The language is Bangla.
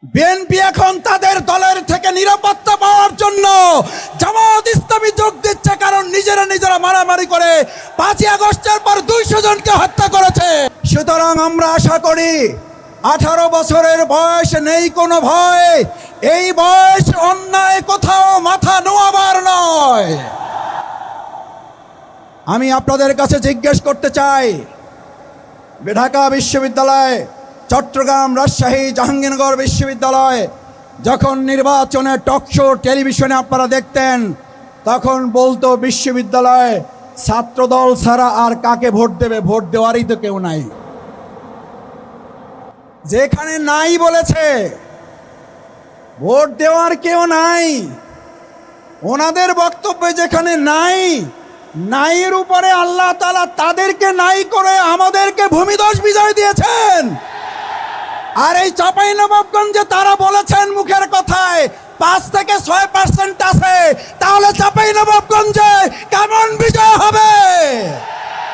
বিএনপি এখন তাদের দলের থেকে নিরাপত্তা পাওয়ার জন্য জামাত ইসলামী যোগ দিচ্ছে, কারণ নিজেরা মারামারি করে 5ই আগস্টের পর 200 জনকে হত্যা করেছে। সুতরাং আমরা আশা করি 18 বছরের বয়স নেই কোনো ভয়, এই বয়স অন্যায় কোথাও মাথা নোয়াবার নয়। আমি আপনাদের কাছে জিজ্ঞেস করতে চাই, ঢাকা বিশ্ববিদ্যালয়, চট্টগ্রাম, রাজশাহী, জাহাঙ্গীরনগর বিশ্ববিদ্যালয় যখন নির্বাচনে টকশো টেলিভিশনে আপনারা দেখতেন, তখন বলতো বিশ্ববিদ্যালয়ে ছাত্রদল ছাড়া আর কাকে ভোট দেবে, ভোট দেওয়ারই তো কেউ নাই। যেখানে নাই বলেছে ভোট দেওয়ার কেউ নাই, ওনাদের বক্তব্যে যেখানে নাই, নাইয়ের উপরে আল্লাহ তাআলা তাদেরকে নাই করে আমাদেরকে ভূমিধস বিজয় দিয়েছেন। আর এই চাঁপাইনবাবগঞ্জে তারা বলেছেন মুখের কথায় 5 থেকে 6% আছে, তাহলে চাঁপাইনবাবগঞ্জ